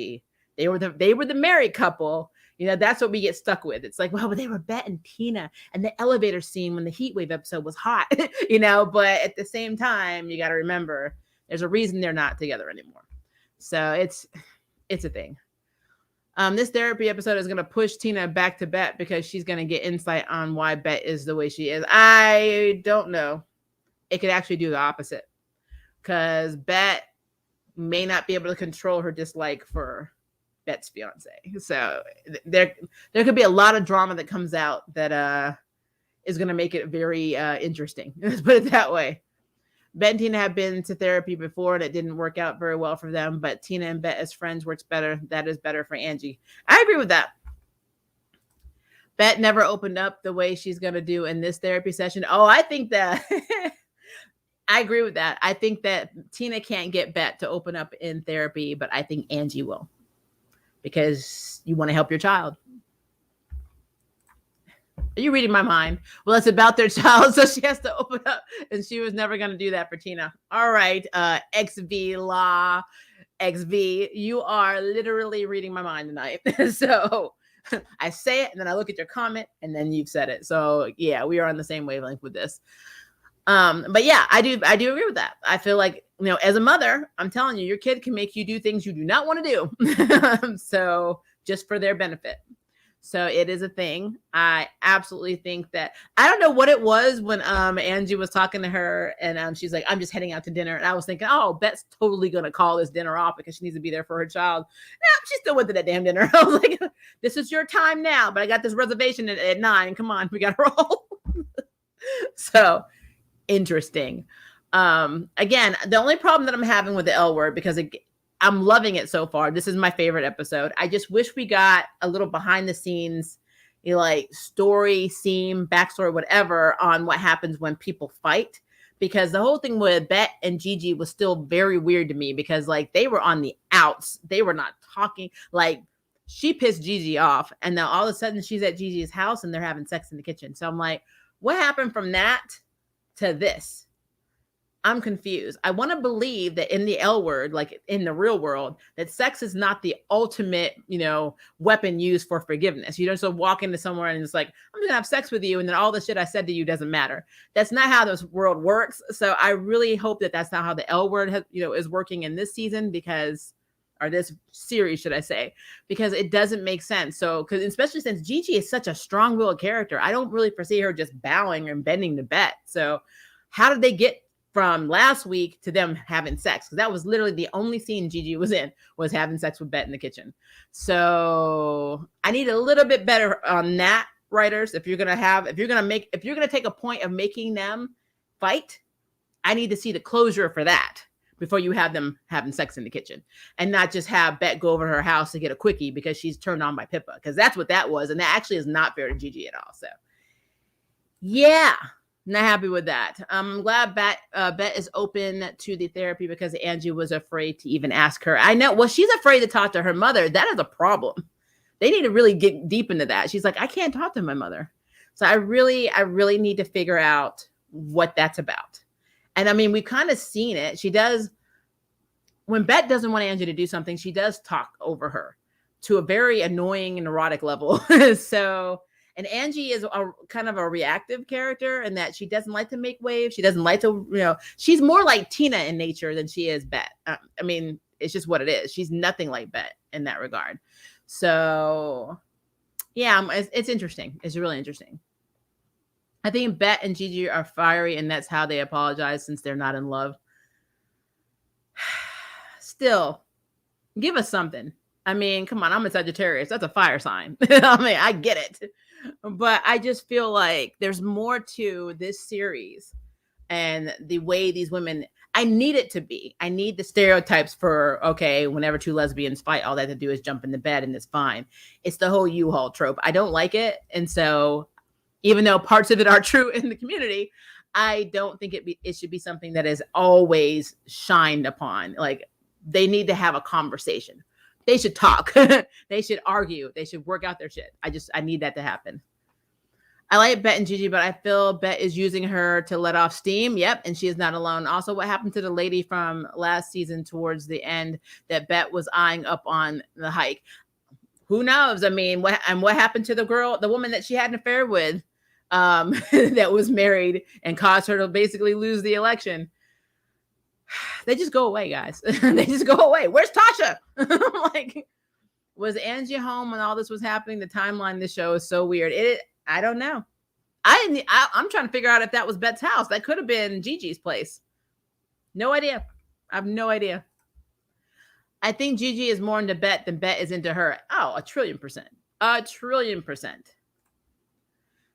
they were the married couple. That's what we get stuck with. It's like, well, but they were Bet and Tina, and the elevator scene when the heat wave episode was hot, but at the same time, you got to remember there's a reason they're not together anymore. So it's a thing. This therapy episode is going to push Tina back to Bet because she's going to get insight on why Bet is the way she is. I don't know. It could actually do the opposite, because Bet may not be able to control her dislike for Bet's fiance. So there could be a lot of drama that comes out that is going to make it very interesting. Let's put it that way. Bet and Tina have been to therapy before, and it didn't work out very well for them. But Tina and Bet as friends works better. That is better for Angie. I agree with that. Bet never opened up the way she's going to do in this therapy session. Oh, I think that I agree with that. I think that Tina can't get Bet to open up in therapy, but I think Angie will. Because you want to help your child. Are you reading my mind? Well, it's about their child, so she has to open up, and she was never going to do that for Tina. All right, XV Law, XV, you are literally reading my mind tonight. So I say it, and then I look at your comment, and then you've said it. So yeah, we are on the same wavelength with this. But yeah, I do agree with that. I feel like, as a mother, I'm telling you, your kid can make you do things you do not want to do. So just for their benefit. So it is a thing. I absolutely think that, I don't know what it was when Angie was talking to her, and she's like, I'm just heading out to dinner. And I was thinking, oh, Bet's totally going to call this dinner off because she needs to be there for her child. No, she still went to that damn dinner. I was like, this is your time now, but I got this reservation at 9. Come on, we got to roll. So interesting. Again, the only problem that I'm having with the L word, because I'm loving it so far. This is my favorite episode. I just wish we got a little behind the scenes, story, scene, backstory, whatever, on what happens when people fight. Because the whole thing with Bet and Gigi was still very weird to me, because they were on the outs. They were not talking. She pissed Gigi off, and then all of a sudden she's at Gigi's house and they're having sex in the kitchen. So I'm like, what happened from that to this? I'm confused. I want to believe that in the L word, like in the real world, that sex is not the ultimate, weapon used for forgiveness. You don't just walk into somewhere and it's like, I'm going to have sex with you, and then all the shit I said to you doesn't matter. That's not how this world works. So I really hope that that's not how the L word has, is working in this season, or this series, should I say, because it doesn't make sense. So, because especially since Gigi is such a strong-willed character, I don't really foresee her just bowing and bending to Bet. So how did they get from last week to them having sex? Because that was literally the only scene Gigi was in, was having sex with Bet in the kitchen. So I need a little bit better on that, writers. If you're gonna take a point of making them fight, I need to see the closure for that before you have them having sex in the kitchen, and not just have Bet go over to her house to get a quickie because she's turned on by Pippa, because that's what that was, and that actually is not fair to Gigi at all. So yeah. Not happy with that. I'm glad Bet is open to the therapy, because Angie was afraid to even ask her. I know. Well, she's afraid to talk to her mother. That is a problem. They need to really get deep into that. She's like, I can't talk to my mother. So I really need to figure out what that's about. And I mean, we've kind of seen it. She does, when Bet doesn't want Angie to do something, she does talk over her to a very annoying and neurotic level. So, And Angie is a kind of a reactive character in that she doesn't like to make waves. She doesn't like to, she's more like Tina in nature than she is Bet. I mean, it's just what it is. She's nothing like Bet in that regard. So yeah, it's interesting. It's really interesting. I think Bet and Gigi are fiery, and that's how they apologize since they're not in love. Still, give us something. I mean, come on, I'm a Sagittarius. That's a fire sign. I mean, I get it. But I just feel like there's more to this series and the way these women, I need it to be. I need the stereotypes for, okay, whenever two lesbians fight, all they have to do is jump in the bed and it's fine. It's the whole U-Haul trope. I don't like it. And so even though parts of it are true in the community, I don't think it should be something that is always shined upon. Like, they need to have a conversation. They should talk. They should argue. They should work out their shit. I need that to happen. I like Bet and Gigi, but I feel Bet is using her to let off steam. Yep. And she is not alone. Also, what happened to the lady from last season towards the end that Bet was eyeing up on the hike? Who knows? I mean, what happened to the woman that she had an affair with, that was married and caused her to basically lose the election? They just go away, guys. They just go away. Where's Tasha? Like, was Angie home when all this was happening? The timeline of this show is so weird. I don't know. I'm trying to figure out if that was Bet's house. That could have been Gigi's place. No idea. I have no idea. I think Gigi is more into Bet than Bet is into her. Oh, 1,000,000,000%. 1,000,000,000,000%.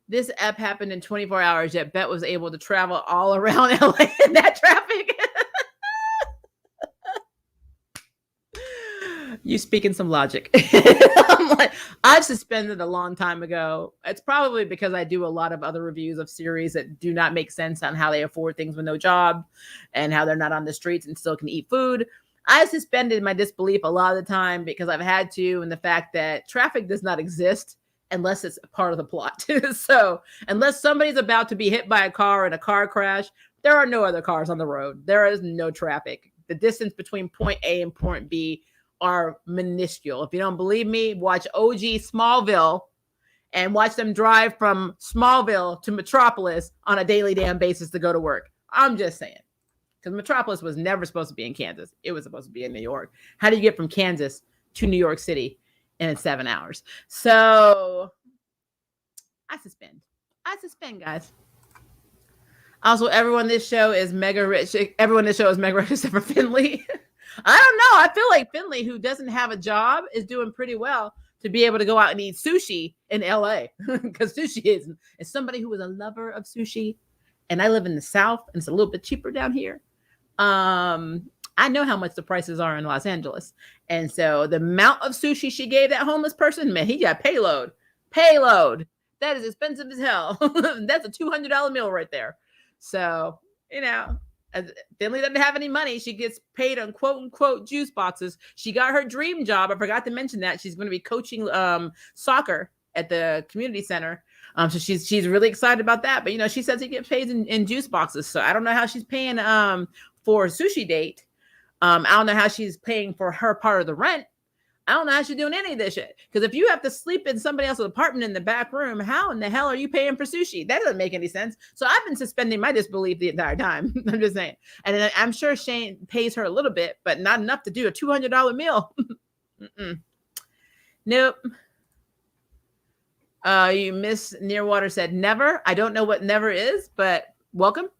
This ep happened in 24 hours, yet Bet was able to travel all around LA in that traffic. You speaking some logic. I'm like, I've suspended a long time ago. It's probably because I do a lot of other reviews of series that do not make sense on how they afford things with no job and how they're not on the streets and still can eat food. I suspended my disbelief a lot of the time because I've had to, and the fact that traffic does not exist unless it's part of the plot. So unless somebody's about to be hit by a car in a car crash, there are no other cars on the road. There is no traffic. The distance between point A and point B are minuscule. If you don't believe me, watch OG Smallville and watch them drive from Smallville to Metropolis on a daily damn basis to go to work. I'm just saying. Because Metropolis was never supposed to be in Kansas. It was supposed to be in New York. How do you get from Kansas to New York City in 7 hours? So I suspend, guys. Also, everyone in this show is mega rich. Everyone in this show is mega rich except for Finley. I don't know. I feel like Finley, who doesn't have a job, is doing pretty well to be able to go out and eat sushi in LA. Because sushi is somebody who is a lover of sushi. And I live in the South, and it's a little bit cheaper down here. I know how much the prices are in Los Angeles. And so the amount of sushi she gave that homeless person, man, he got payload. That is expensive as hell. That's a $200 meal right there. So, Finley doesn't have any money. She gets paid on quote unquote juice boxes. She got her dream job. I forgot to mention that she's going to be coaching soccer at the community center. So she's really excited about that. But she says he gets paid in juice boxes. So I don't know how she's paying for a sushi date. I don't know how she's paying for her part of the rent. I don't know how she's doing any of this shit. Because if you have to sleep in somebody else's apartment in the back room, how in the hell are you paying for sushi? That doesn't make any sense. So I've been suspending my disbelief the entire time. I'm just saying. And I'm sure Shane pays her a little bit, but not enough to do a $200 meal. Nope. You Miss Nearwater said never. I don't know what never is, but welcome.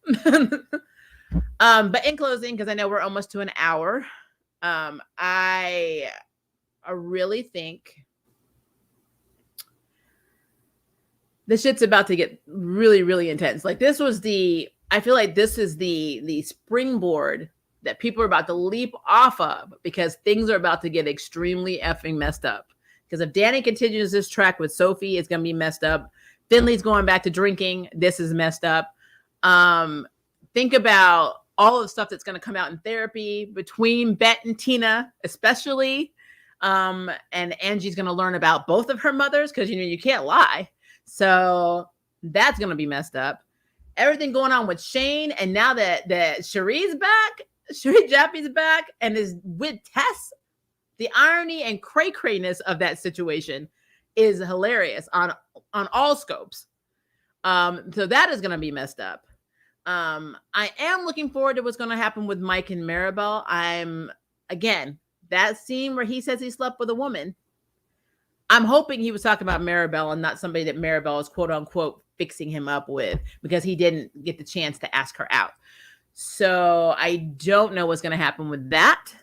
But in closing, because I know we're almost to an hour, I really think the shit's about to get really, really intense. Like I feel like this is the springboard that people are about to leap off of because things are about to get extremely effing messed up. Because if Danny continues this track with Sophie, it's going to be messed up. Finley's going back to drinking. This is messed up. Think about all of the stuff that's going to come out in therapy between Bet and Tina, especially. And Angie's going to learn about both of her mothers because, you can't lie. So that's going to be messed up. Everything going on with Shane. And now that Cherie's back, Cherie Jappy's back and is with Tess, the irony and cray-crayness of that situation is hilarious on all scopes. So that is going to be messed up. I am looking forward to what's going to happen with Mike and Maribel. Again, that scene where he says he slept with a woman. I'm hoping he was talking about Maribel and not somebody that Maribel is quote unquote fixing him up with, because he didn't get the chance to ask her out. So I don't know what's going to happen with that.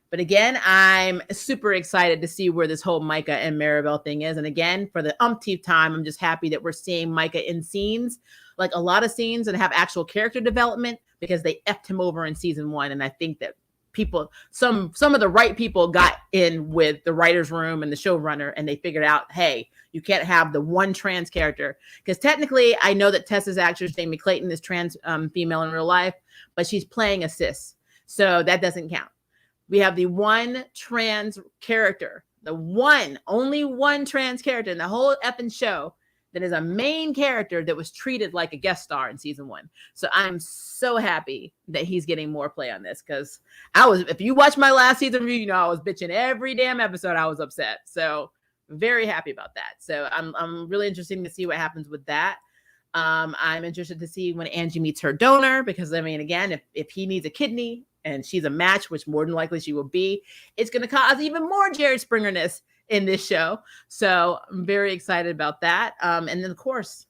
But again, I'm super excited to see where this whole Micah and Maribel thing is. And again, for the umpteenth time, I'm just happy that we're seeing Micah in scenes, like a lot of scenes, and have actual character development, because they effed him over in season 1. And I think that people, some of the right people got in with the writer's room and the showrunner, and they figured out, hey, you can't have the one trans character. Because technically, I know that Tessa's actress, Jamie Clayton, is trans female in real life, but she's playing a cis. So that doesn't count. We have the one trans character, only one trans character in the whole effing show that is a main character that was treated like a guest star in season 1. So I'm so happy that he's getting more play on this, because if you watch my last season review, you know I was bitching every damn episode. I was upset. So very happy about that. So I'm really interested to see what happens with that. I'm interested to see when Angie meets her donor, because I mean, again, if he needs a kidney and she's a match, which more than likely she will be, it's going to cause even more Jerry Springerness in this show. So I'm very excited about that. And then of course,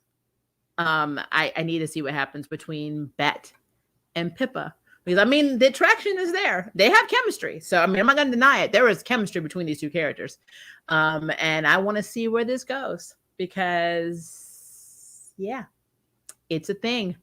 I need to see what happens between Bet and Pippa, because I mean, the attraction is there. They have chemistry. So I mean, I'm not going to deny it. There is chemistry between these two characters. And I want to see where this goes, because yeah, it's a thing.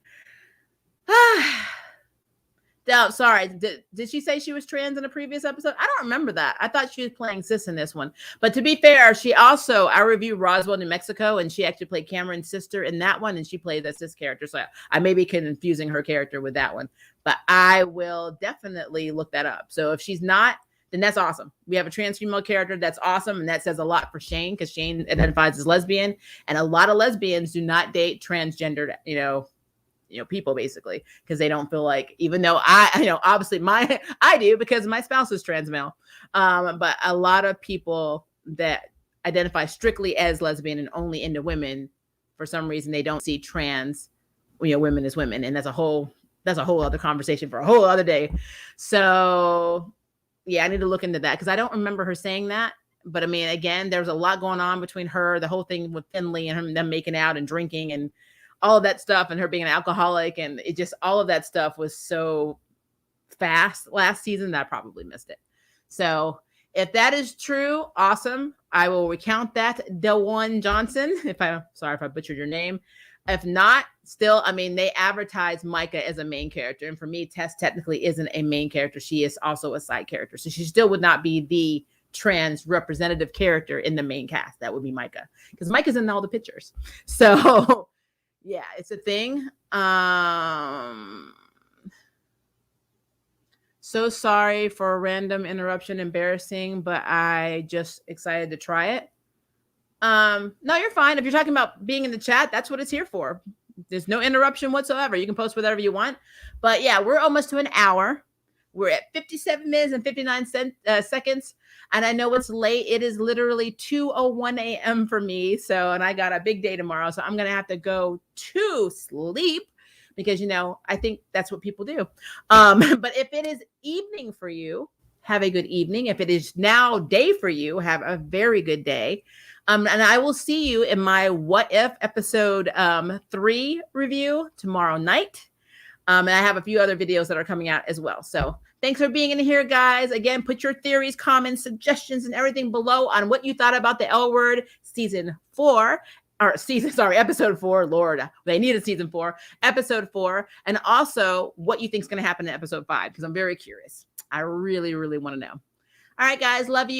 Oh, sorry. Did she say she was trans in a previous episode? I don't remember that. I thought she was playing cis in this one. But to be fair, I reviewed Roswell, New Mexico, and she actually played Cameron's sister in that one, and she played the cis character. So I may be confusing her character with that one. But I will definitely look that up. So if she's not, then that's awesome. We have a trans female character. That's awesome. And that says a lot for Shane, because Shane identifies as lesbian. And a lot of lesbians do not date transgendered, people, basically, because they don't feel like, even though obviously I do, because my spouse is trans male. But a lot of people that identify strictly as lesbian and only into women, for some reason, they don't see trans, women as women. And that's a whole other conversation for a whole other day. So yeah, I need to look into that, because I don't remember her saying that. But I mean, again, there's a lot going on between her, the whole thing with Finley and them making out and drinking and all of that stuff, and her being an alcoholic, and it just, all of that stuff was so fast last season that I probably missed it. So if that is true, awesome. I will recount that, Delwan Johnson, sorry if I butchered your name. If not, still, I mean, they advertise Micah as a main character. And for me, Tess technically isn't a main character. She is also a side character. So she still would not be the trans representative character in the main cast. That would be Micah, because Micah's in all the pictures. So yeah, it's a thing. So sorry for a random interruption, embarrassing, but I just excited to try it. No, you're fine. If you're talking about being in the chat, that's what it's here for. There's no interruption whatsoever. You can post whatever you want. But yeah, we're almost to an hour. We're at 57 minutes and 59 seconds. And I know it's late. It is literally 2:01 a.m. for me. So, and I got a big day tomorrow. So I'm going to have to go to sleep, because, I think that's what people do. But if it is evening for you, have a good evening. If it is now day for you, have a very good day. And I will see you in my What If episode 3 review tomorrow night. And I have a few other videos that are coming out as well. So thanks for being in here, guys. Again, put your theories, comments, suggestions, and everything below on what you thought about the L Word episode 4. Lord, they needed season 4, episode 4. And also what you think is going to happen in episode 5, because I'm very curious. I really, really want to know. All right, guys. Love you.